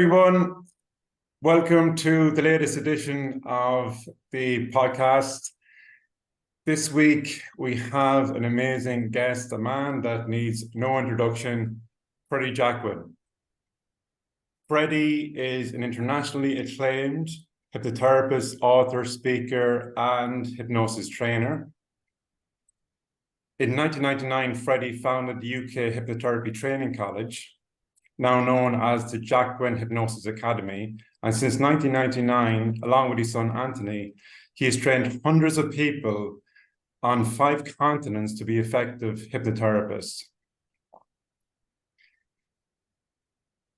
everyone. Welcome to the latest edition of the podcast. This week, we have an amazing guest, a man that needs no introduction, Freddy Jacquin. Freddy is an internationally acclaimed hypnotherapist, author, speaker, and hypnosis trainer. In 1999, Freddy founded the UK Hypnotherapy Training College, now known as the Jacquin Hypnosis Academy. And since 1999, along with his son Anthony, he has trained hundreds of people on 5 continents to be effective hypnotherapists.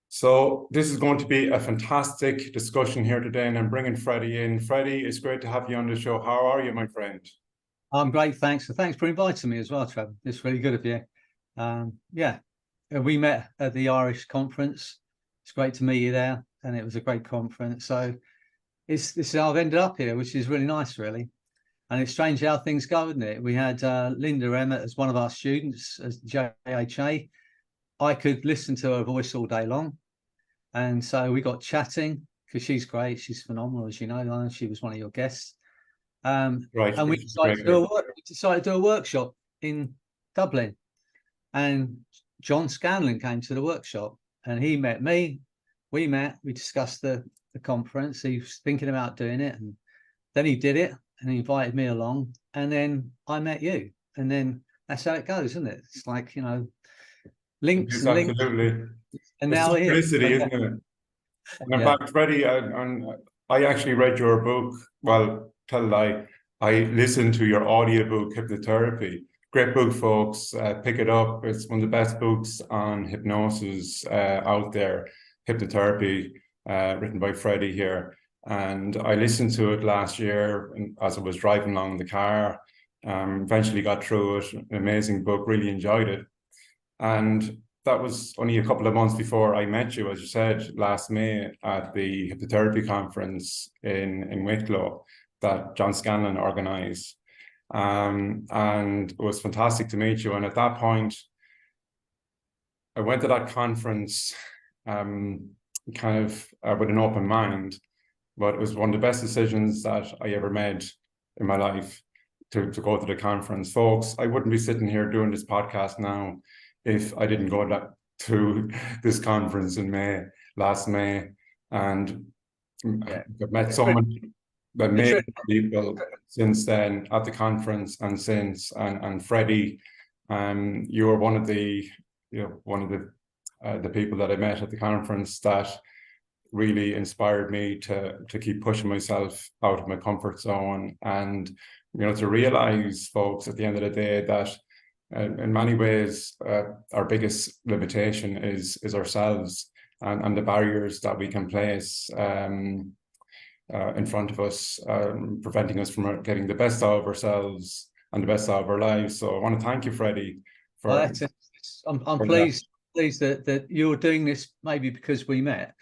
So this is going to be a fantastic discussion here today, and I'm bringing Freddy in. Freddy, it's great to have you on the show. How are you, my friend? I'm great, thanks. So thanks for inviting me as well, Trevor. It's really good of you. We met at the Irish conference. It's great to meet you there, and it was a great conference. So this is how I've ended up here, which is really nice, really. And it's strange how things go, isn't it? We had Linda Emmett as one of our students as JHA. I could listen to her voice all day long. And so we got chatting because she's great. She's phenomenal, as you know. She was one of your guests. Right. And we decided to do a workshop in Dublin. And John Scanlon came to the workshop and he met me. We met, we discussed the conference. He was thinking about doing it. And then he did it and he invited me along. And then I met you. And then that's how it goes, isn't it? It's like, links and links. Absolutely. And it's now here. Isn't it? And in fact, Freddy, I actually read your book. Well, tell a lie. I listened to your audiobook, Hypnotherapy. Great book, folks. Pick it up. It's one of the best books on hypnosis out there. Hypnotherapy, written by Freddy here. And I listened to it last year as I was driving along in the car. Eventually got through it. An amazing book. Really enjoyed it. And that was only a couple of months before I met you, as you said, last May at the hypnotherapy conference in Wicklow that John Scanlon organised. And it was fantastic to meet you. And at that point, I went to that conference with an open mind, but it was one of the best decisions that I ever made in my life to go to the conference. Folks, I wouldn't be sitting here doing this podcast now if I didn't go to this conference in last May, and I've met so many amazing people since then at the conference and since. And Freddy, you were one of the people that I met at the conference that really inspired me to keep pushing myself out of my comfort zone, and to realize, folks, at the end of the day that in many ways, our biggest limitation is ourselves and the barriers that we can place in front of us, preventing us from getting the best out of ourselves and the best out of our lives. So I want to thank you, Freddy. I'm pleased that you're doing this, maybe because we met.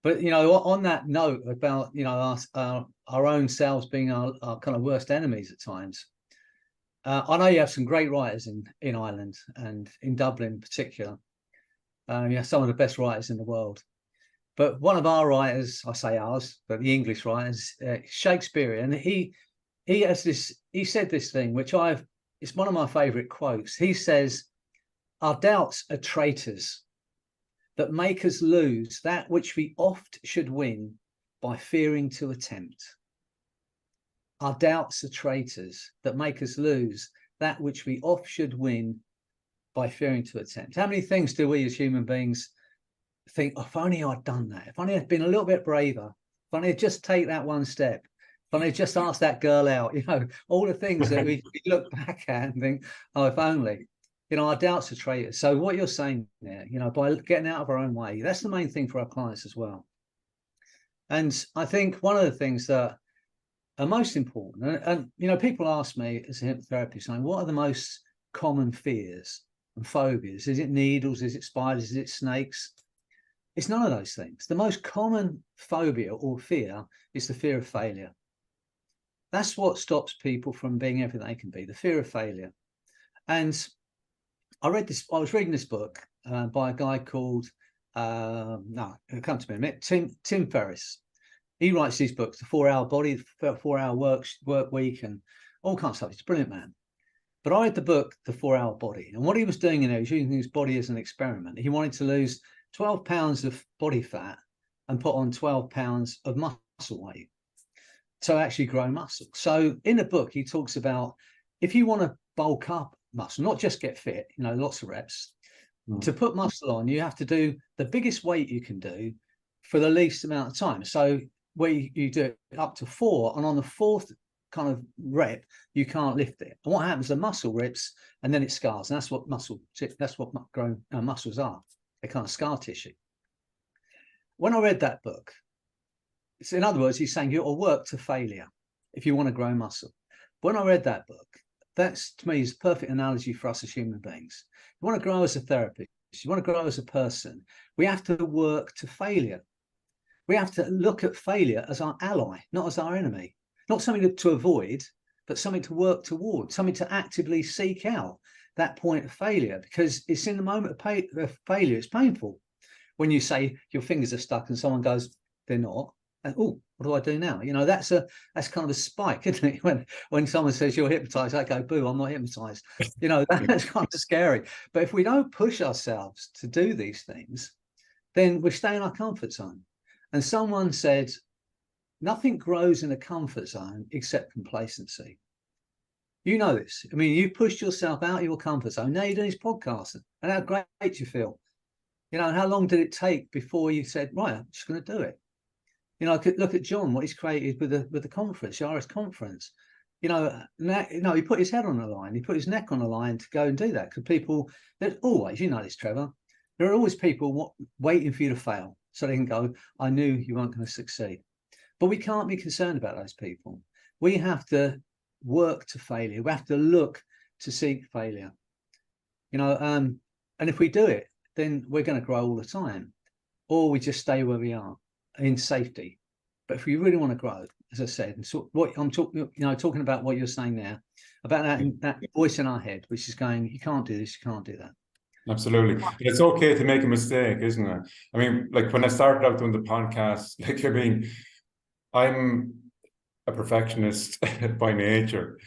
But on that note about our own selves being our kind of worst enemies at times. I know you have some great writers in Ireland and in Dublin in particular. Some of the best writers in the world. But one of our writers, I say ours, but the English writers, Shakespeare, and he said this thing, which it's one of my favourite quotes. He says, "Our doubts are traitors that make us lose that which we oft should win by fearing to attempt." Our doubts are traitors that make us lose that which we oft should win by fearing to attempt. How many things do we as human beings think, oh, if only I'd done that, if only I'd been a little bit braver, if only I'd just take that one step, if only I'd just asked that girl out, all the things that we look back at and think, oh, if only. Our doubts are traitors. So what you're saying there, by getting out of our own way, that's the main thing for our clients as well. And I think one of the things that are most important, and people ask me as a hypnotherapist, saying, what are the most common fears and phobias? Is it needles? Is it spiders? Is it snakes? It's none of those things. The most common phobia or fear is the fear of failure. That's what stops people from being everything they can be, the fear of failure. And I was reading this book by a guy called no, it'll come to me in a minute. Tim Ferriss. He writes these books, The 4-Hour Body, 4-Hour work week, and all kinds of stuff. He's a brilliant man. But I read the book, The 4-Hour Body, and what he was doing in there, he was using his body as an experiment. He wanted to lose 12 pounds of body fat and put on 12 pounds of muscle weight to actually grow muscle. So in the book, he talks about if you want to bulk up muscle, not just get fit, you know, lots of reps, to put muscle on, you have to do the biggest weight you can do for the least amount of time. So where you do it up to 4, and on the 4th kind of rep, you can't lift it. And what happens? The muscle rips, and then it scars. And that's what grown muscles are. They're kind of scar tissue. When I read that book, so in other words, he's saying you'll work to failure if you want to grow muscle. When I read that book, that's to me is a perfect analogy for us as human beings. You want to grow as a therapist, you want to grow as a person, we have to work to failure. We have to look at failure as our ally, not as our enemy. Not something to avoid, but something to work towards, something to actively seek out that point of failure, because it's in the moment of failure, it's painful. When you say your fingers are stuck and someone goes, they're not, and oh, what do I do now? You know, that's kind of a spike, isn't it? When someone says you're hypnotized, I go, boo, I'm not hypnotized. You know, that's kind of scary. But if we don't push ourselves to do these things, then we stay in our comfort zone. And someone said, nothing grows in a comfort zone except complacency. You know this. I mean, you pushed yourself out of your comfort zone. Now you're doing this podcast, and how great you feel. You know, and how long did it take before you said, right, I'm just going to do it? You know, I could look at John, what he's created with the conference, the RS conference. You know, he put his head on the line. He put his neck on the line to go and do that. Because people, there's always, you know this, Trevor, there are always people waiting for you to fail so they can go, I knew you weren't going to succeed. But we can't be concerned about those people. We have to work to failure. We have to look to seek failure. You know, and if we do it, then we're going to grow all the time, or we just stay where we are in safety. But if we really want to grow, as I said, and so what I'm talking, you know, talking about what you're saying there about that voice in our head, which is going, you can't do this, you can't do that. Absolutely. It's okay to make a mistake, isn't it? I mean, like when I started out doing the podcast, like, I mean, I'm a perfectionist by nature.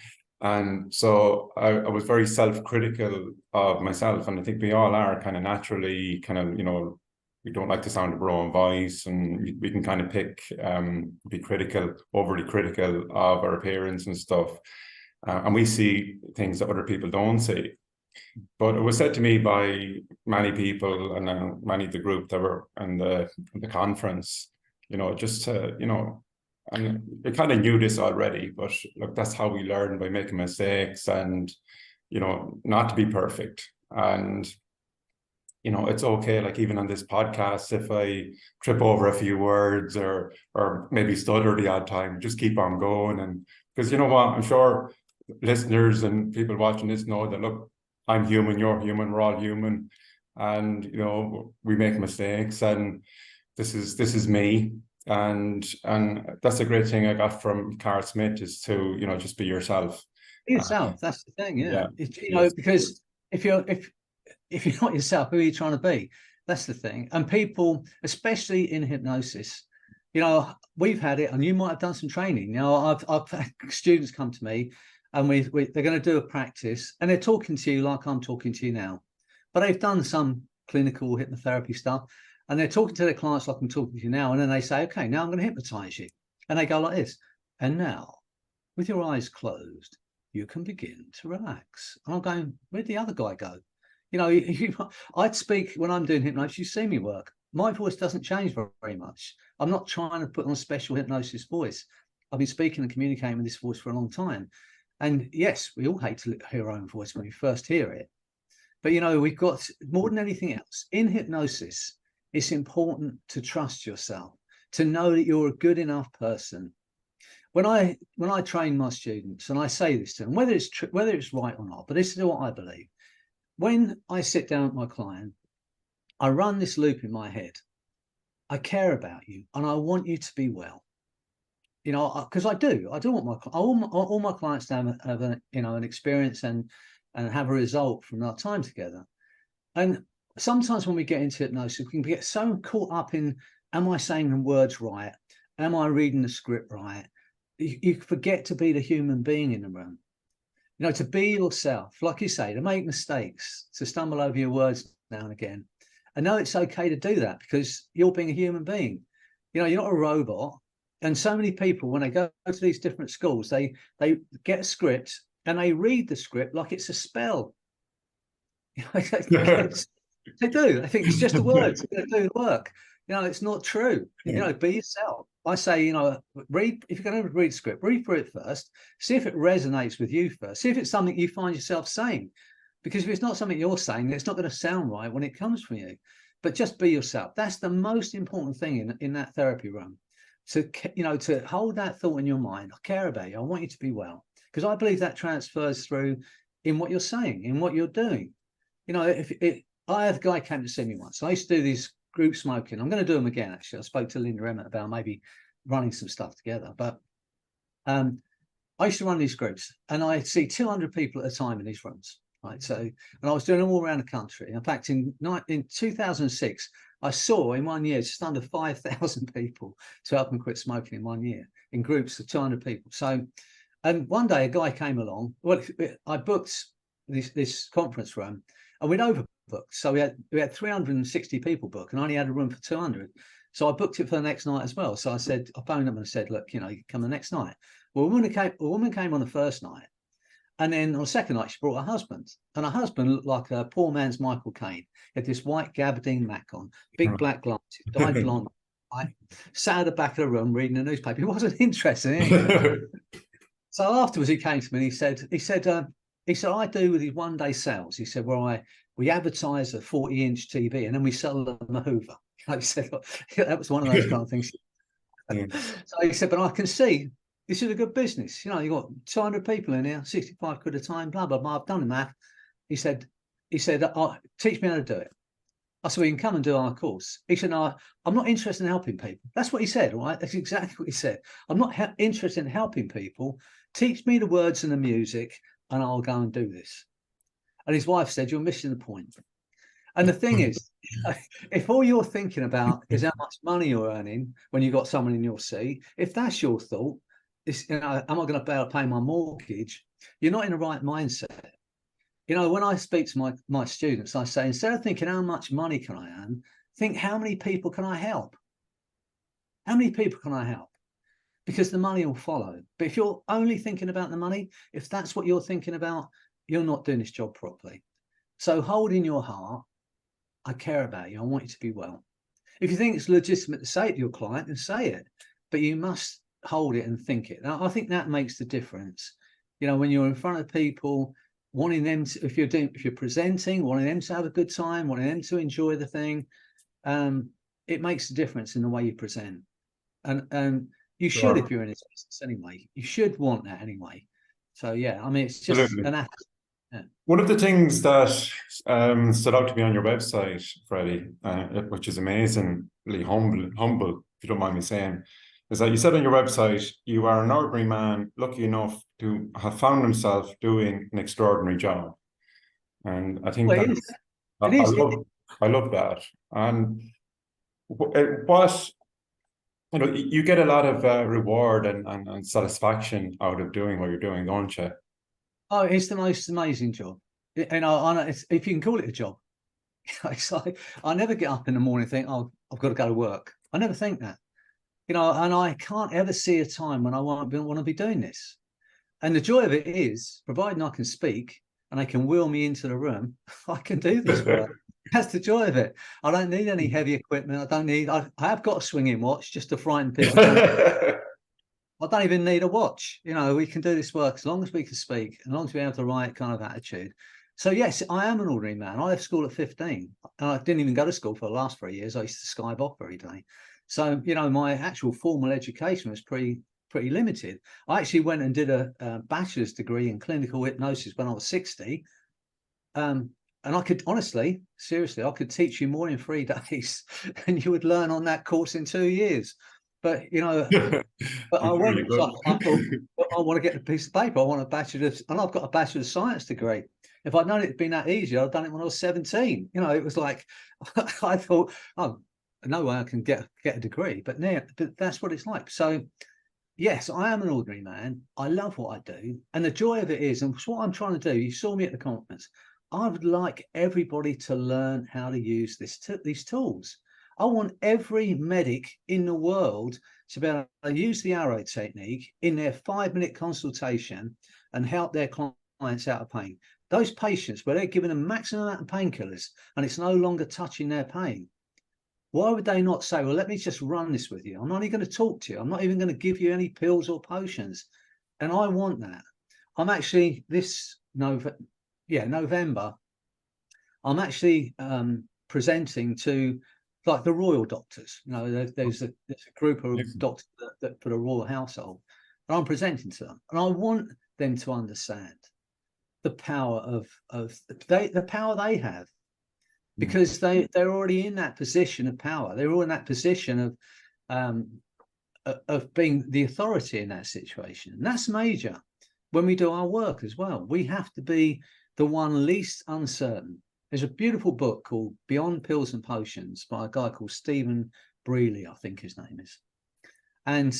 And so I was very self-critical of myself. And I think we all are kind of naturally kind of, you know, we don't like the sound of our own voice, and we can kind of be critical, overly critical of our appearance and stuff. And we see things that other people don't see. But it was said to me by many people, and many of the group that were in the conference, you know, just to, you know, and we kind of knew this already, but look, that's how we learn, by making mistakes, and, you know, not to be perfect. And, you know, it's okay, like even on this podcast, if I trip over a few words or maybe stutter the odd time, just keep on going. And because, you know what, I'm sure listeners and people watching this know that, look, I'm human, you're human, we're all human, and, you know, we make mistakes, and this is me. And that's a great thing I got from Carl Smith, is to, you know, just be yourself. Be yourself. That's the thing. Yeah. You know, Yes. because if you're not yourself, who are you trying to be? That's the thing. And people, especially in hypnosis, you know, we've had it, and you might have done some training. You know, I've had students come to me, and they're going to do a practice, and they're talking to you like I'm talking to you now, but they've done some clinical hypnotherapy stuff, and they're talking to their clients like I'm talking to you now. And then they say, okay, now I'm going to hypnotize you. And they go like this. And now, with your eyes closed, you can begin to relax. And I'm going, where'd the other guy go? You know, I'd speak when I'm doing hypnosis, you see me work. My voice doesn't change very much. I'm not trying to put on a special hypnosis voice. I've been speaking and communicating with this voice for a long time. And yes, we all hate to hear our own voice when we first hear it. But, you know, we've got more than anything else. In hypnosis, it's important to trust yourself, to know that you're a good enough person. When I train my students, and I say this to them, whether it's right or not, but this is what I believe. When I sit down with my client, I run this loop in my head. I care about you, and I want you to be well. You know, because I do want all my clients to have you know, an experience and have a result from our time together. And sometimes when we get into hypnosis, we can get so caught up in, am I saying the words right? Am I reading the script right? You forget to be the human being in the room. You know, to be yourself, like you say, to make mistakes, to stumble over your words now and again. I know it's okay to do that because you're being a human being. You know, you're not a robot. And so many people, when they go to these different schools, they get a script and they read the script like it's a spell. They do. I think it's just a word. It's going to do the work. You know, it's not true. You know, be yourself. I say, you know, read, if you're going to read script, read through it first. See if it resonates with you first. See if it's something you find yourself saying. Because if it's not something you're saying, it's not going to sound right when it comes from you. But just be yourself. That's the most important thing in that therapy room. To, you know, to hold that thought in your mind. I care about you. I want you to be well. Because I believe that transfers through in what you're saying, in what you're doing. You know, I had a guy came to see me once. I used to do these group smoking. I'm going to do them again, actually. I spoke to Linda Emmett about maybe running some stuff together. But I used to run these groups and I'd see 200 people at a time in these rooms. Right. So, and I was doing them all around the country. In fact, in 2006, I saw in 1 year just under 5,000 people to help them quit smoking in 1 year in groups of 200 people. So, and one day a guy came along. Well, I booked this conference room and we'd overbooked. So we had 360 people booked and I only had a room for 200. So I booked it for the next night as well. So I phoned them and said, look, you know, you can come the next night. Well, a woman came on the first night. And then on the second night, she brought her husband. And her husband looked like a poor man's Michael Caine. He had this white gabardine mac on, big black glasses, dyed blonde. I sat at the back of the room reading the newspaper. He wasn't interested in anything. So afterwards, he came to me and he said, I do with these one-day sales. He said, well, we advertise a 40-inch TV and then we sell them a Hoover. He said, that was one of those kind of things. Yeah. So he said, but I can see this is a good business. You know, you got 200 people in here, 65 quid a time, blah, blah, blah. I've done the math. He said, oh, teach me how to do it. I said, well, you can come and do our course. He said, no, I'm not interested in helping people. That's what he said, right? That's exactly what he said. I'm not interested in helping people. Teach me the words and the music and I'll go and do this. And his wife said, you're missing the point. And the thing is, if all you're thinking about is how much money you're earning when you've got someone in your seat, if that's your thought, you know, am I going to be able to pay my mortgage? You're not in the right mindset. You know, when I speak to my students, I say, instead of thinking how much money can I earn, think how many people can I help? How many people can I help? Because the money will follow. But if you're only thinking about the money, if that's what you're thinking about, you're not doing this job properly. So hold in your heart, I care about you. I want you to be well. If you think it's legitimate to say it to your client, then say it. But you must hold it and think it. Now, I think that makes the difference. You know, when you're in front of people, wanting them to, if you're presenting, wanting them to have a good time, wanting them to enjoy the thing, it makes a difference in the way you present. And you should, if you're in this business anyway, you should want that anyway. So yeah, I mean, it's just yeah. One of the things that stood out to me on your website, Freddie, which is amazingly humble, if you don't mind me saying, is that you said on your website, you are an ordinary man lucky enough to have found himself doing an extraordinary job. And I think I love that. And what, you know, you get a lot of reward and satisfaction out of doing what you're doing, don't you? Oh, it's the most amazing job. And if you can call it a job. It's like, I never get up in the morning and think, oh, I've got to go to work. I never think that. You know, and I can't ever see a time when I want to be doing this. And the joy of it is, providing I can speak and they can wheel me into the room, I can do this work. That's the joy of it. I don't need any heavy equipment. I have got a swinging watch just to frighten people. I don't even need a watch. You know, we can do this work as long as we can speak, as long as we have the right kind of attitude. So yes, I am an ordinary man. I left school at 15. I didn't even go to school for the last 3 years. I used to Skype off every day. So, you know, my actual formal education was pretty limited. I actually went and did a bachelor's degree in clinical hypnosis when I was 60. And I could honestly, seriously, I could teach you more in 3 days than you would learn on that course in 2 years. But, you know, but I went, I thought, I want to get a piece of paper. I want a bachelor's, and I've got a bachelor's science degree. If I'd known it'd been that easy, I'd done it when I was 17. You know, it was like, I thought, oh, no way I can get a degree, but now, but that's what it's like. So yes, I am an ordinary man. I love what I do. And the joy of it is, and what I'm trying to do, you saw me at the conference, I would like everybody to learn how to use these tools. I want every medic in the world to be able to use the arrow technique in their 5-minute consultation and help their clients out of pain. Those patients where they're given a maximum amount of painkillers and it's no longer touching their pain. Why would they not say, well, let me just run this with you. I'm not even going to talk to you. I'm not even going to give you any pills or potions. And I want that. I'm actually November, I'm actually presenting to like the royal doctors. You know, there's a group of doctors that for the royal household, and I'm presenting to them, and I want them to understand the power of the power they have, because they're already in that position of power. They're all in that position of being the authority in that situation, and that's major. When we do our work as well, we have to be the one least uncertain. There's a beautiful book called Beyond Pills and Potions by a guy called Stephen Brealey, I think his name is. And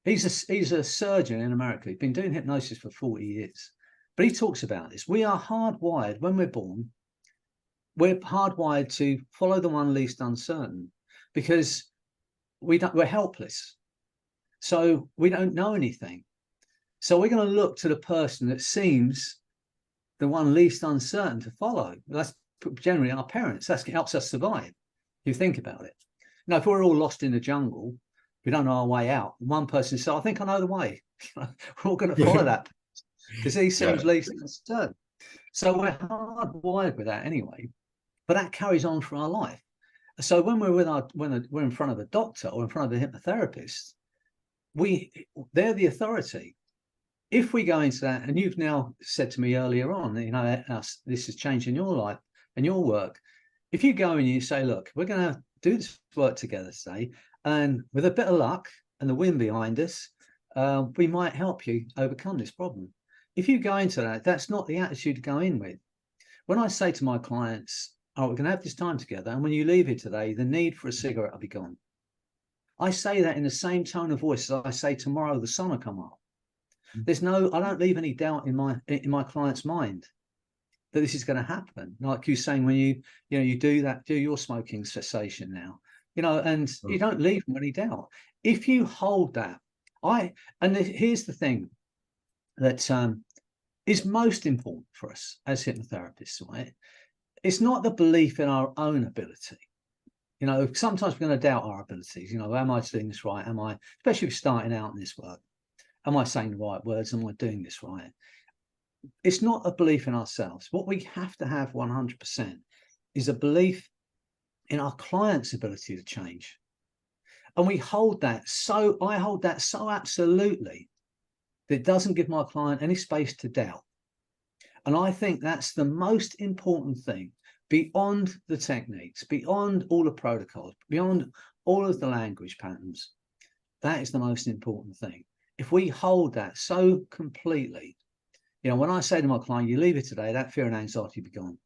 he's a surgeon in America. He's been doing hypnosis for 40 years. But he talks about this. We are hardwired when we're born. We're hardwired to follow the one least uncertain because we're helpless. So we don't know anything. So we're going to look to the person that seems the one least uncertain to follow. That's generally our parents. That helps us survive. If you think about it. Now, if we're all lost in the jungle, we don't know our way out. One person says, I think I know the way. We're all going to follow that because he seems least uncertain. So we're hardwired with that anyway, but that carries on for our life. So when we're when we're in front of a doctor or in front of a hypnotherapist, they're the authority. If we go into that, and you've now said to me earlier on, you know, this is changing your life and your work. If you go and you say, look, we're going to do this work together today, and with a bit of luck and the wind behind us, we might help you overcome this problem. If you go into that, that's not the attitude to go in with. When I say to my clients, oh, we're going to have this time together, and when you leave here today, the need for a cigarette will be gone. I say that in the same tone of voice as I say tomorrow the sun will come up. I don't leave any doubt in my client's mind that this is going to happen. Like you saying, when you do your smoking cessation now, and you don't leave them any doubt. If you hold that, here's the thing that is most important for us as hypnotherapists, right? It's not the belief in our own ability. Sometimes we're going to doubt our abilities. Am I doing this right? Especially if you're starting out in this work. Am I saying the right words? Am I doing this right? It's not a belief in ourselves. What we have to have 100% is a belief in our client's ability to change. And I hold that so absolutely that it doesn't give my client any space to doubt. And I think that's the most important thing, beyond the techniques, beyond all the protocols, beyond all of the language patterns. That is the most important thing. If we hold that so completely, when I say to my client, you leave it today, that fear and anxiety will be gone.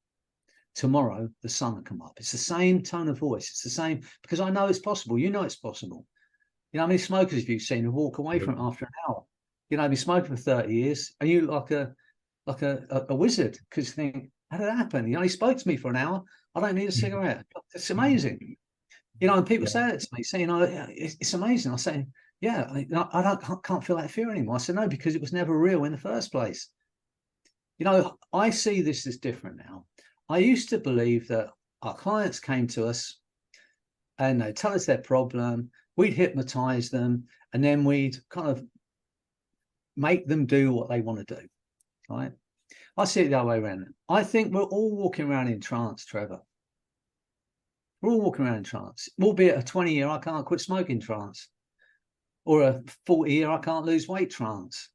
Tomorrow, the sun will come up. It's the same tone of voice. It's the same, because I know it's possible. It's possible. How many smokers have you seen who walk away from it after an hour? I've been smoking for 30 years, and you look like a wizard, because you think, how did that happen? He spoke to me for an hour. I don't need a cigarette. It's amazing. And people say that to me, saying, it's amazing. I say, yeah, I can't feel that fear anymore. I said, no, because it was never real in the first place. I see this as different now. I used to believe that our clients came to us and they'd tell us their problem, we'd hypnotize them, and then we'd kind of make them do what they want to do, right? I see it the other way around. I think we're all walking around in trance, Trevor. We're all walking around in trance, albeit a 20-year I can't quit smoking trance, or a 40-year I can't lose weight trance.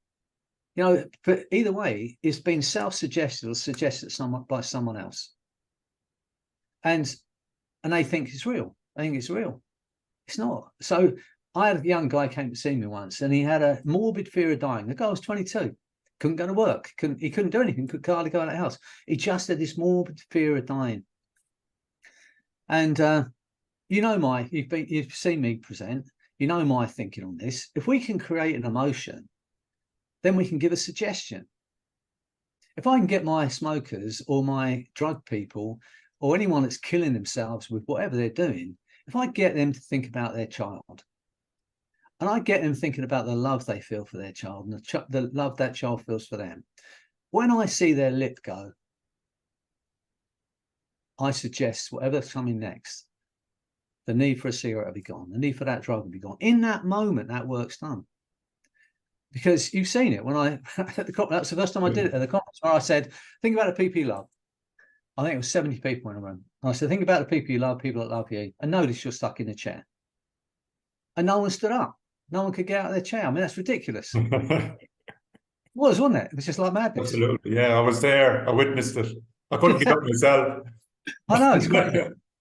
But either way, it's been self-suggested or suggested by someone else. And they think it's real. They think it's real. It's not. So I had a young guy came to see me once, and he had a morbid fear of dying. The guy was 22. couldn't go to work, he couldn't do anything, could hardly go out of the house. He just had this morbid fear of dying. And you've seen me present, you know my thinking on this. If we can create an emotion, then we can give a suggestion. If I can get my smokers or my drug people or anyone that's killing themselves with whatever they're doing, if I get them to think about their child, and I get them thinking about the love they feel for their child and the love that child feels for them, when I see their lip go, I suggest whatever's coming next, the need for a cigarette will be gone, the need for that drug will be gone. In that moment, that work's done. Because you've seen it when that's the first time I did it at the conference, where I said, think about the people you love. I think it was 70 people in a room. And I said, think about the people you love, people that love you, and notice you're stuck in a chair. And no one stood up. No one could get out of their chair. I mean, that's ridiculous. It was, wasn't it? It was just like madness. Absolutely. Yeah, I was there. I witnessed it. I couldn't get up myself. I know, it's great.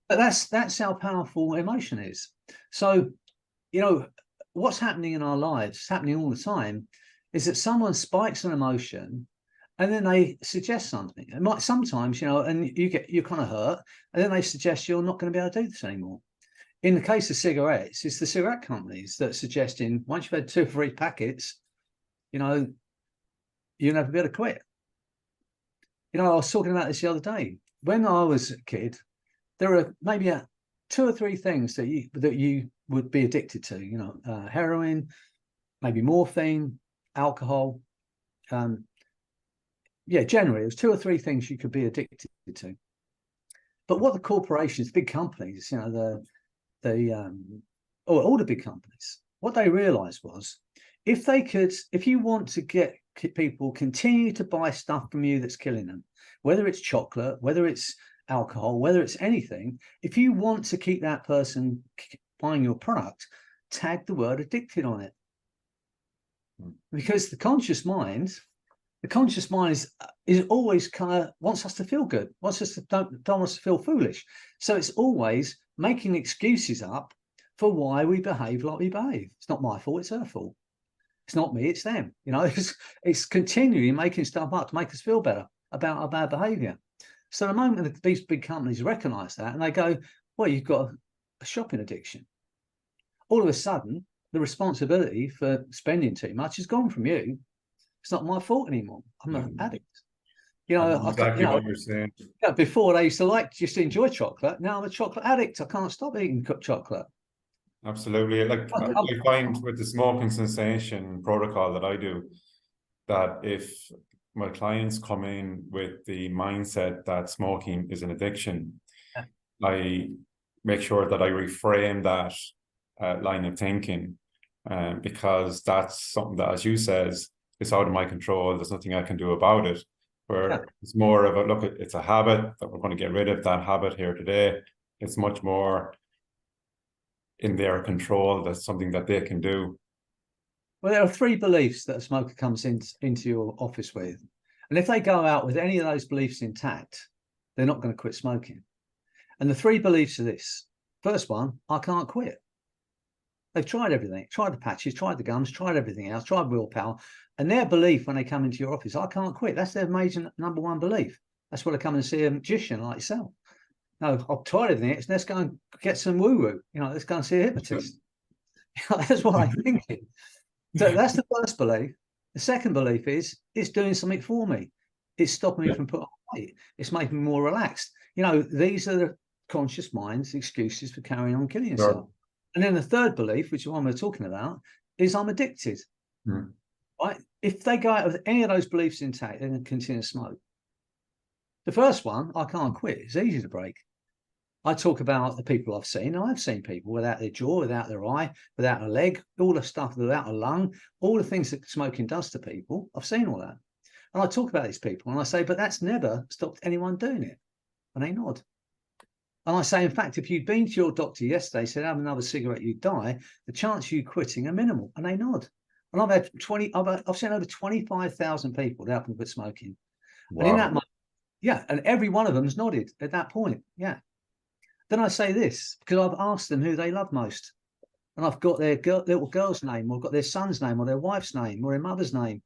But that's how powerful emotion is. So, what's happening in our lives, happening all the time, is that someone spikes an emotion and then they suggest something. It might sometimes, and you're kind of hurt, and then they suggest you're not going to be able to do this anymore. In the case of cigarettes, it's the cigarette companies that are suggesting once you've had 2 or 3 packets, you'll never be able to quit. I was talking about this the other day. When I was a kid, there are maybe 2 or 3 things that you would be addicted to. Heroin, maybe morphine, alcohol. Generally, there's 2 or 3 things you could be addicted to. But what the corporations, big companies, all the big companies, what they realized was, if you want to get people continue to buy stuff from you that's killing them, whether it's chocolate, whether it's alcohol, whether it's anything, if you want to keep that person buying your product, tag the word addicted on it. Because the conscious mind is always kind of wants us to feel good, wants us to don't want us to feel foolish. So it's always making excuses up for why we behave like we behave. It's not my fault, it's her fault. It's not me, it's them. It's continually making stuff up to make us feel better about our bad behavior. So the moment that these big companies recognize that and they go, well, you've got a shopping addiction, all of a sudden the responsibility for spending too much is gone from you. It's not my fault anymore. I'm an addict. Exactly what you're saying. Yeah, before they used to just enjoy chocolate. Now I'm a chocolate addict. I can't stop eating chocolate. Absolutely. I find with the smoking cessation protocol that I do, that if my clients come in with the mindset that smoking is an addiction, I make sure that I reframe that line of thinking, because that's something that, as you says, it's out of my control. There's nothing I can do about it. Where it's more of a look, it's a habit that we're going to get rid of that habit here today. It's much more in their control. That's something that they can do. Well, there are 3 beliefs that a smoker comes into your office with. And if they go out with any of those beliefs intact, they're not going to quit smoking. And the 3 beliefs are this. First one, I can't quit. They've tried everything, tried the patches, tried the gums, tried everything else, tried willpower. And their belief when they come into your office, I can't quit. That's their major number 1 belief. That's why they come and see a magician like yourself. No, I've tried everything else. Let's go and get some woo-woo. Let's go and see a hypnotist. That's what I'm thinking. So that's the first belief. The second belief is it's doing something for me. It's stopping me from putting on weight. It's making me more relaxed. These are the conscious mind's excuses for carrying on killing yourself. Sure. And then the third belief, which is what we're talking about, is I'm addicted. Right? If they go out with any of those beliefs intact, they're going to continue to smoke. The first one, I can't quit. It's easy to break. I talk about the people I've seen. I've seen people without their jaw, without their eye, without a leg, all the stuff without a lung, all the things that smoking does to people. I've seen all that. And I talk about these people and I say, but that's never stopped anyone doing it. And they nod. And I say, in fact, if you'd been to your doctor yesterday, said, have another cigarette, you'd die, the chance of you quitting are minimal. And they nod. And I've seen over 25,000 people to help them quit smoking. Wow. And in that moment, and every one of them's nodded at that point. Yeah. Then I say this, because I've asked them who they love most. And I've got their little girl's name, or I've got their son's name, or their wife's name, or their mother's name.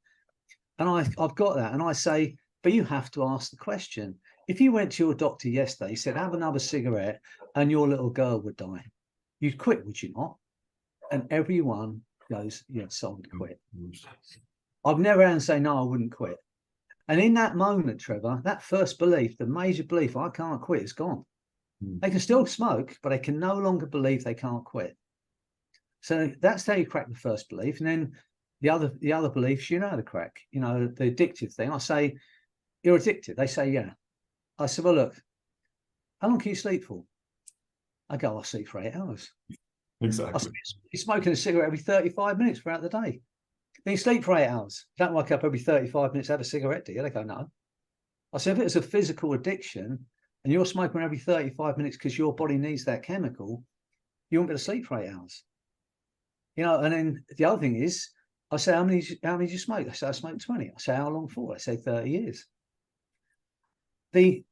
And I've got that. And I say, but you have to ask the question. If you went to your doctor yesterday, he said, have another cigarette and your little girl would die, you'd quit, would you not? And everyone goes, yeah, so I would quit. I've never had to say, no, I wouldn't quit. And in that moment, Trevor, that first belief, the major belief, I can't quit, is gone. They can still smoke, but they can no longer believe they can't quit. So that's how you crack the first belief. And then the other beliefs, you know how to crack. You know, the addictive thing. I say, you're addicted. They say, yeah. I said, well, look, how long can you sleep for? I go, I'll sleep for 8 hours. Exactly. I said, you're smoking a cigarette every 35 minutes throughout the day. Then you sleep for 8 hours. You don't wake up every 35 minutes, have a cigarette, do you? They go, no. I said, if it was a physical addiction and you're smoking every 35 minutes because your body needs that chemical, you won't be able to sleep for 8 hours. You know, and then the other thing is, I say, how many do you smoke? I say, I smoke 20. I say, how long for? I say, 30 years. The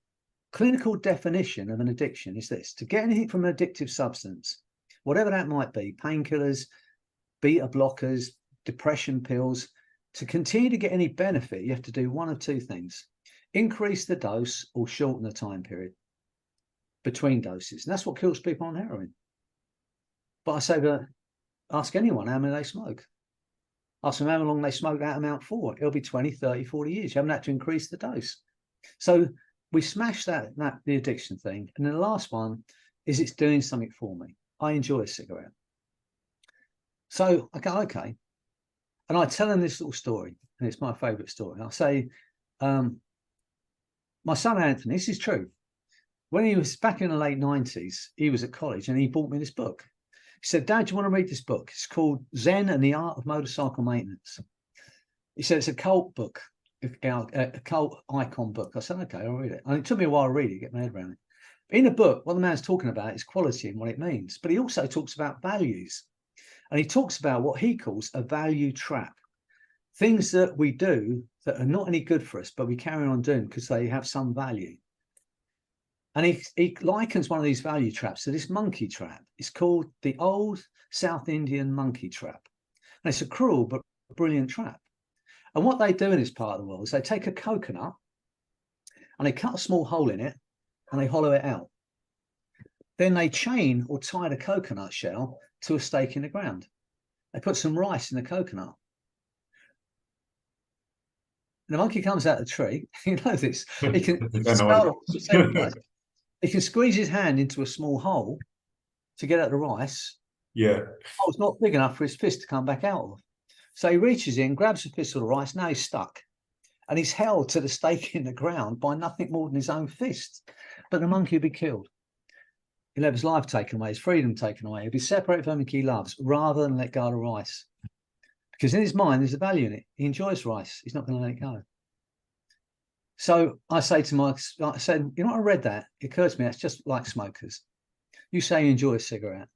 clinical definition of an addiction is this: to get anything from an addictive substance, whatever that might be, painkillers, beta blockers, depression pills, to continue to get any benefit, you have to do one of two things: increase the dose or shorten the time period between doses. And that's what kills people on heroin. But I say, but ask anyone how many they smoke. Ask them how long they smoke that amount for. It'll be 20, 30, 40 years. You haven't had to increase the dose. So we smash the addiction thing. And then the last one is it's doing something for me. I enjoy a cigarette. So I go, okay. And I tell them this little story, and it's my favorite story. I say, my son Anthony, this is true. When he was back in the late 90s, he was at college and he bought me this book. He said, Dad, do you want to read this book? It's called Zen and the Art of Motorcycle Maintenance. He said, it's a cult book, a cult icon book. I said, okay, I'll read it. And it took me a while to read it, get my head around it. In the book, what the man's talking about is quality and what it means. But he also talks about values. And he talks about what he calls a value trap. Things that we do that are not any good for us, but we carry on doing because they have some value. And he likens one of these value traps to this monkey trap. It's called the old South Indian monkey trap. And it's a cruel but brilliant trap. And what they do in this part of the world is they take a coconut and they cut a small hole in it and they hollow it out. Then they chain or tie the coconut shell to a stake in the ground. They put some rice in the coconut. And the monkey comes out of the tree. You know this. He can he can squeeze his hand into a small hole to get at the rice. Yeah. Oh, it's not big enough for his fist to come back out of. So he reaches in, grabs a fistful of rice. Now he's stuck. And he's held to the stake in the ground by nothing more than his own fist. But the monkey will be killed. He'll have his life taken away, his freedom taken away. He'll be separated from everything he loves rather than let go of the rice. Because in his mind, there's a value in it. He enjoys rice. He's not going to let it go. So I say to Mike, I said, you know, I read that. It occurs to me, that's just like smokers. You say you enjoy a cigarette.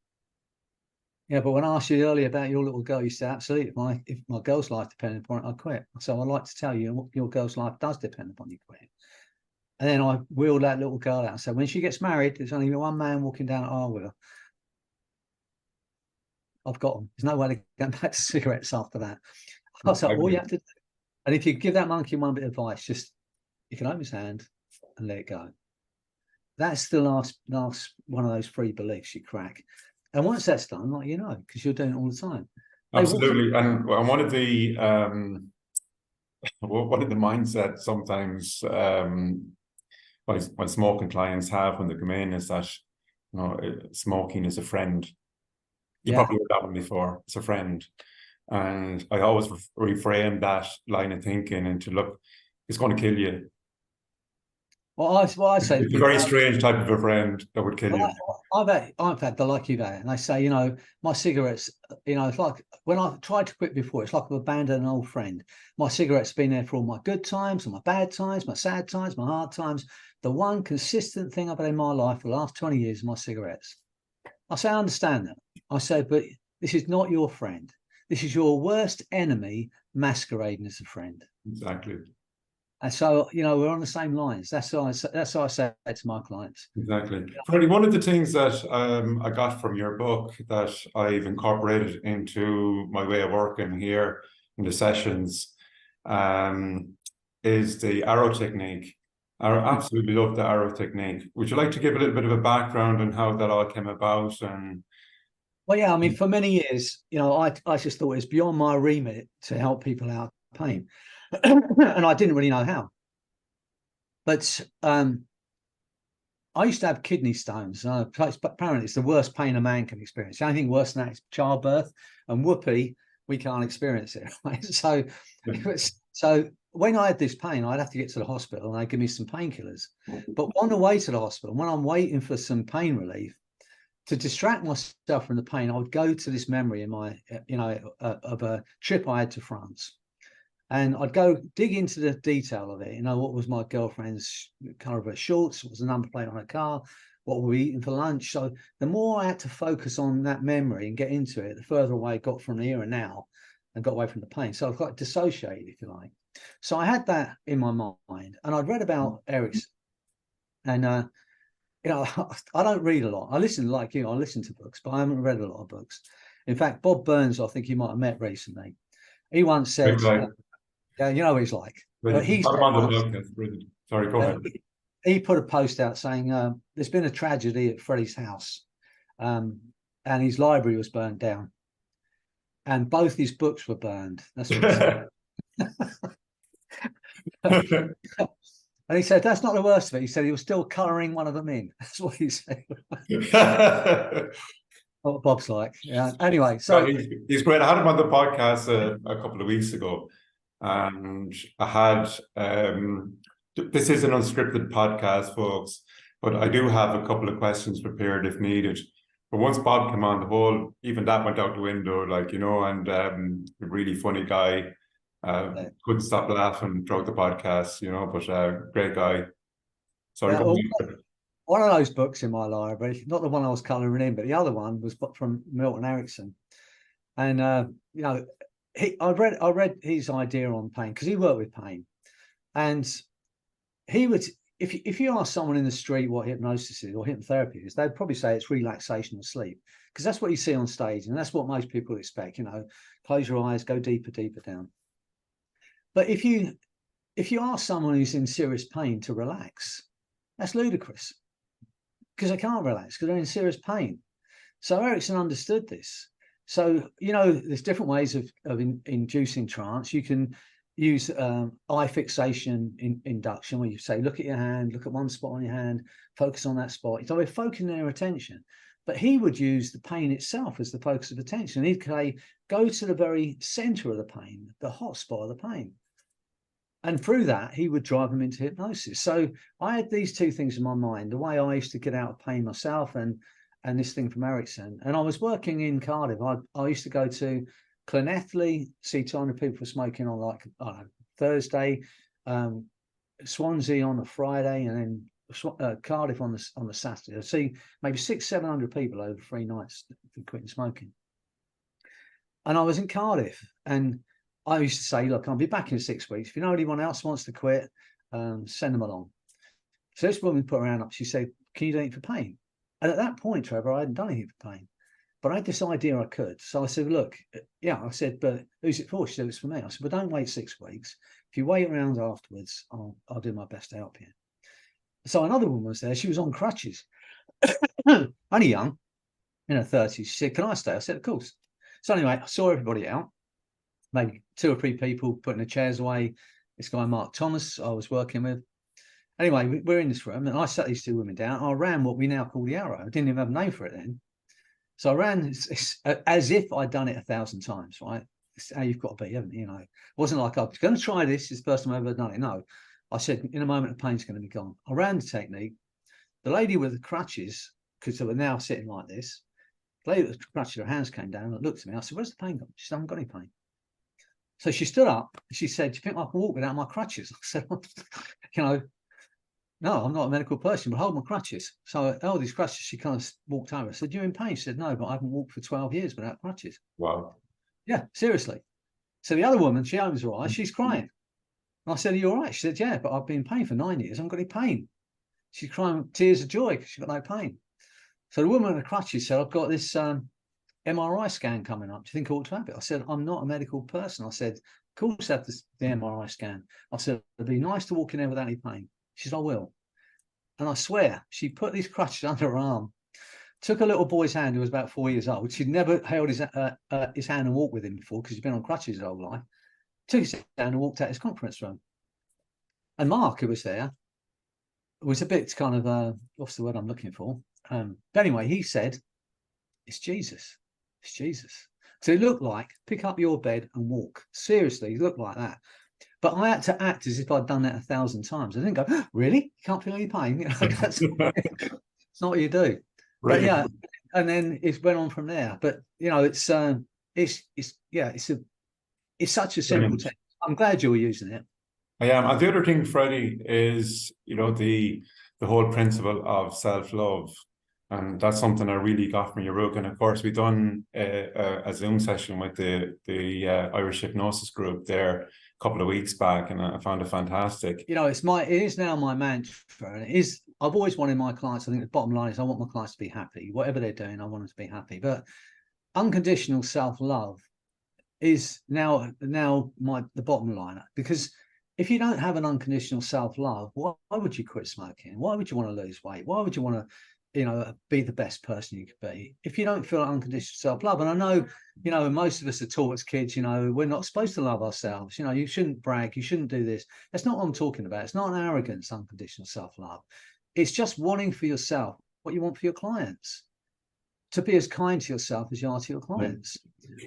Yeah, but when I asked you earlier about your little girl, you said, absolutely, if my girl's life depended upon it, I'd quit. So I'd like to tell you your girl's life does depend upon you quitting. And then I wheeled that little girl out and said, when she gets married, there's only one man walking down at our wheel. I've got them. There's no way to go back to cigarettes after that. I was like, all you have to do. And if you give that monkey one bit of advice, just you can open his hand and let it go. That's the last one of those three beliefs you crack. And once that's done, like you know, because you're doing it all the time. Absolutely. And one of the mindset sometimes my smoking clients have when they come in is that, you know, smoking is a friend. You probably heard that one before. It's a friend. And I always reframe that line of thinking into, look, it's going to kill you. Well, I say it's a very strange type of a friend that would kill you. I've had the lucky day, and I say, you know, my cigarettes, you know, it's like when I tried to quit before, it's like I've abandoned an old friend. My cigarettes been there for all my good times and my bad times, my sad times, my hard times. The one consistent thing I've had in my life for the last 20 years is my cigarettes. I say, I understand that. I say, but this is not your friend. This is your worst enemy masquerading as a friend. Exactly. And so, you know, we're on the same lines. That's what I say to my clients. Exactly. Freddy, one of the things that I got from your book that I've incorporated into my way of working here in the sessions, is the arrow technique. I absolutely love the arrow technique. Would you like to give a little bit of a background on how that all came about? And well, yeah, I mean, for many years, you know, I just thought it's beyond my remit to help people out of pain, and I didn't really know how. But I used to have kidney stones. Apparently, it's the worst pain a man can experience. The only thing worse than that is childbirth, and whoopee, we can't experience it. Right? So when I had this pain, I'd have to get to the hospital and they'd give me some painkillers. But on the way to the hospital, when I'm waiting for some pain relief, to distract myself from the pain, I would go to this memory in my, of a trip I had to France. And I'd go dig into the detail of it. You know, what was my girlfriend's colour of her shorts? What was the number plate on her car? What were we eating for lunch? So the more I had to focus on that memory and get into it, the further away I got from the here and now and got away from the pain. So I've got dissociated, if you like. So I had that in my mind, and I'd read about Erickson. And, you know, I don't read a lot. I listen, like you, I listen to books, but I haven't read a lot of books. In fact, Bob Burns, I think you might have met recently. He once said, yeah, you know what he's like. But he said, sorry, go ahead. He put a post out saying there's been a tragedy at Freddy's house, and his library was burned down, and both his books were burned. That's what he said. And he said that's not the worst of it. He said he was still colouring one of them in. That's what he said. What Bob's like. Yeah. Anyway, so he's great. I had him on the podcast a couple of weeks ago, and I had this is an unscripted podcast, folks, but I do have a couple of questions prepared if needed. But once Bob came on, the whole even that went out the window, like, you know, and a really funny guy. Couldn't stop laughing throughout the podcast, you know, but great guy. Sorry. Yeah, well, one of those books in my library, not the one I was colouring in, but the other one was from Milton Erickson. And you know, I read his idea on pain because he worked with pain, and he would, if you ask someone in the street what hypnosis is or hypnotherapy is, they'd probably say it's relaxation or sleep, because that's what you see on stage, and that's what most people expect. You know, close your eyes, go deeper, deeper down. But if you ask someone who's in serious pain to relax, that's ludicrous, because they can't relax because they're in serious pain. So Erickson understood this. So, you know, there's different ways of inducing trance. You can use eye fixation induction, where you say, look at your hand, look at one spot on your hand, focus on that spot. So we're focusing their attention. But he would use the pain itself as the focus of attention. He'd say, go to the very center of the pain, the hot spot of the pain. And through that, he would drive them into hypnosis. So I had these two things in my mind, the way I used to get out of pain myself and this thing from Erickson. And I was working in Cardiff. I used to go to Llanelli, see 200 people smoking on, like, I don't know, Thursday, Swansea on a Friday, and then Cardiff on the Saturday. I'd see maybe 600-700 people over 3 nights quitting smoking. And I was in Cardiff, and I used to say, look, I'll be back in 6 weeks. If you know anyone else wants to quit, send them along. So this woman put her hand up. She said, can you do anything for pain? And at that point, Trevor, I hadn't done anything for pain, but I had this idea I could. So I said, look, yeah, I said, but who's it for? She said, it's for me. I said, well, don't wait 6 weeks. If you wait around afterwards, I'll do my best to help you. So another woman was there. She was on crutches, only young, in her 30s. She said, can I stay? I said, of course. So anyway, I saw everybody out, maybe 2 or 3 people putting the chairs away. This guy, Mark Thomas, I was working with. Anyway, we're in this room, and I sat these 2 women down. I ran what we now call the arrow. I didn't even have a name for it then. So I ran as if I'd done it 1,000 times, right? It's how you've got to be, haven't you? You know, it wasn't like I was going to try this. It's the first time I've ever done it. No, I said, in a moment, the pain's going to be gone. I ran the technique. The lady with the crutches, because they were now sitting like this, the lady with the crutches, her hands came down and looked at me. I said, where's the pain gone? She said, I haven't got any pain. So she stood up. She said, do you think I can walk without my crutches? I said, you know, no, I'm not a medical person, but hold my crutches. So I held these crutches. She kind of walked over. I said, you're in pain? She said, no, but I haven't walked for 12 years without crutches. Wow. Yeah, seriously. So the other woman, she opens her eyes. She's crying. And I said, are you all right? She said, yeah, but I've been in pain for 9 years. I haven't got any pain. She's crying tears of joy because she's got no pain. So the woman with the crutches said, I've got this MRI scan coming up. Do you think I ought to have it? I said, I'm not a medical person. I said, course, have the MRI scan. I said, it'd be nice to walk in there without any pain. She said, I will. And I swear, she put these crutches under her arm, took a little boy's hand who was about 4 years old. She'd never held his hand and walked with him before because he's been on crutches his whole life. Took his hand and walked out his conference room. And Mark, who was there, was a bit kind of, what's the word I'm looking for? But anyway, he said, it's Jesus. It's Jesus. So it looked like, pick up your bed and walk. Seriously, it looked like that. But I had to act as if I'd done that 1,000 times. I didn't go, oh, really? You can't feel any pain? You know, that's it's not what you do. Right. But yeah, and then it went on from there. But you know, it's such a simple technique. I'm glad you're using it. I am. And the other thing, Freddie, is, you know, the whole principle of self-love. And that's something I really got from your book. And of course, we've done a Zoom session with the Irish Hypnosis group there a couple of weeks back, and I found it fantastic. You know, it is now my mantra, and it is. I've always wanted my clients. I think the bottom line is I want my clients to be happy. Whatever they're doing, I want them to be happy. But unconditional self-love is now the bottom line, because if you don't have an unconditional self-love, why would you quit smoking? Why would you want to lose weight? Why would you want to, you know, be the best person you could be if you don't feel unconditional self-love? And I know, you know, most of us are taught as kids, you know, we're not supposed to love ourselves. You know, you shouldn't brag, you shouldn't do this. That's not what I'm talking about. It's not an arrogance, unconditional self-love. It's just wanting for yourself what you want for your clients, to be as kind to yourself as you are to your clients.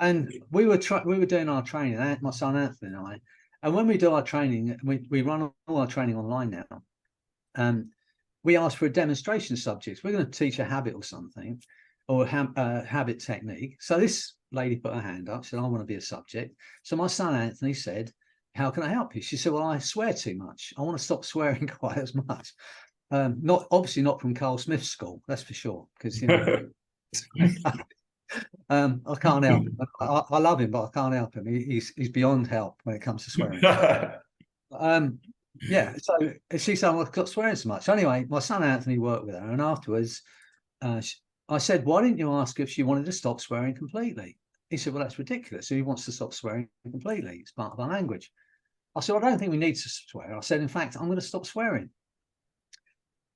And we were doing our training, my son Anthony and I, and when we do our training, we run all our training online now. We ask for a demonstration subject. We're going to teach a habit or something, or a habit technique. So this lady put her hand up, said, I want to be a subject. So my son Anthony said, how can I help you? She said, well, I swear too much. I want to stop swearing quite as much. Obviously not from Carl Smith's school, that's for sure, because, you know, I can't help him. I love him, but I can't help him. He's beyond help when it comes to swearing. Yeah, so she said, well, I've got swearing so much. Anyway, my son Anthony worked with her, and afterwards I said, why didn't you ask if she wanted to stop swearing completely? He said, well, that's ridiculous. So he wants to stop swearing completely. It's part of our language. I said, well, I don't think we need to swear. I said, in fact, I'm going to stop swearing.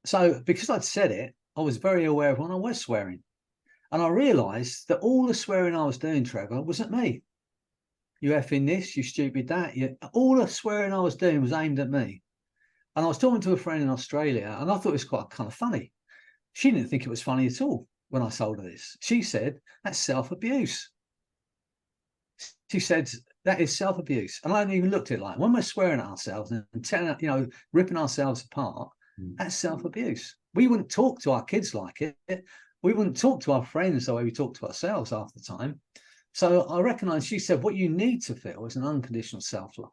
So because I'd said it, I was very aware of when I was swearing. And I realised that all the swearing I was doing, Trevor, was at me. You effing this, you stupid that. All the swearing I was doing was aimed at me. And I was talking to a friend in Australia, and I thought it was quite kind of funny. She didn't think it was funny at all when I told her this. She said, that's self-abuse. She said, that is self-abuse. And I hadn't even looked at it like, when we're swearing at ourselves and telling, you know, ripping ourselves apart, that's self-abuse. We wouldn't talk to our kids like it. We wouldn't talk to our friends the way we talk to ourselves half the time. So I recognise, she said, what you need to feel is an unconditional self-love.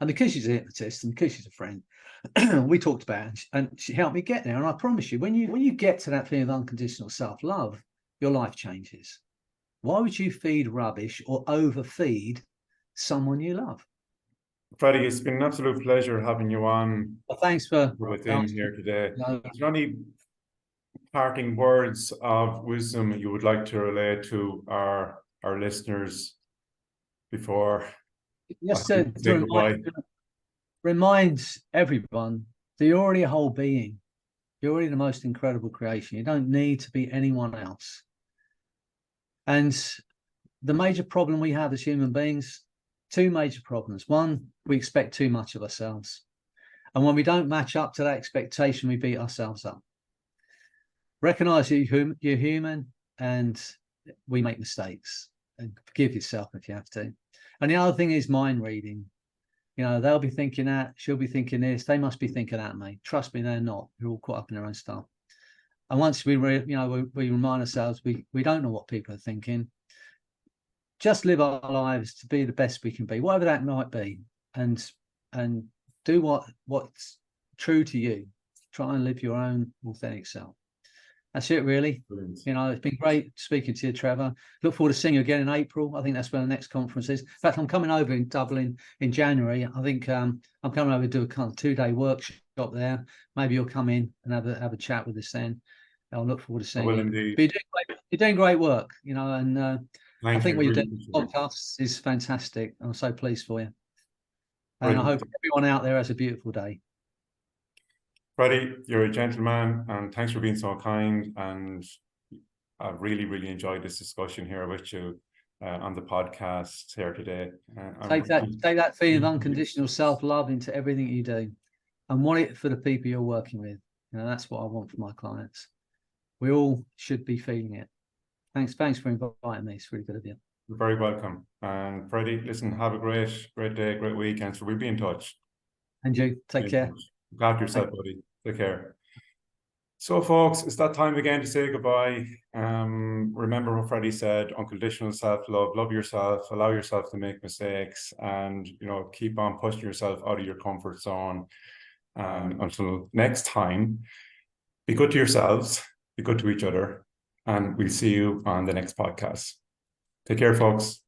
And because she's a hypnotist and because she's a friend, we talked about it, and she helped me get there. And I promise you, when you get to that feeling of unconditional self-love, your life changes. Why would you feed rubbish or overfeed someone you love? Freddie, it's been an absolute pleasure having you on. Well, thanks for within here today. No. Is there any parting words of wisdom you would like to relay to our listeners before? Yes, to remind everyone that you're already a whole being. You're already the most incredible creation. You don't need to be anyone else. And the major problem we have as human beings, two major problems. One, we expect too much of ourselves. And when we don't match up to that expectation, we beat ourselves up. Recognize you're human and we make mistakes, and forgive yourself if you have to. And the other thing is mind reading. You know, they'll be thinking that, she'll be thinking this, they must be thinking that, mate. Trust me, they're not. They're all caught up in their own stuff. And once we remind ourselves we don't know what people are thinking, just live our lives to be the best we can be, whatever that might be, and do what's true to you. Try and live your own authentic self. That's it, really. Brilliant. You know, it's been great speaking to you, Trevor. Look forward to seeing you again in April. I think that's where the next conference is. In fact, I'm coming over in Dublin in January. I think I'm coming over to do a kind of 2-day workshop there. Maybe you'll come in and have a chat with us then. I'll look forward to seeing you. Indeed. But you're doing great work, you know, and I think what you're doing Really podcasts is fantastic. I'm so pleased for you. And Brilliant. I hope everyone out there has a beautiful day. Freddie, you're a gentleman, and thanks for being so kind. And I've really, really enjoyed this discussion here with you on the podcast here today. Take that feeling of unconditional self-love into everything you do, and want it for the people you're working with. You know, that's what I want for my clients. We all should be feeling it. Thanks for inviting me. It's really good of you. You're very welcome. And Freddie, listen, have a great day, great weekend. So we'll be in touch. And you, take care. Look after yourself, buddy. Take care. So, folks, it's that time again to say goodbye. Remember what Freddie said: unconditional self-love, love yourself, allow yourself to make mistakes, and keep on pushing yourself out of your comfort zone. Until next time, be good to yourselves, be good to each other, and we'll see you on the next podcast. Take care, folks.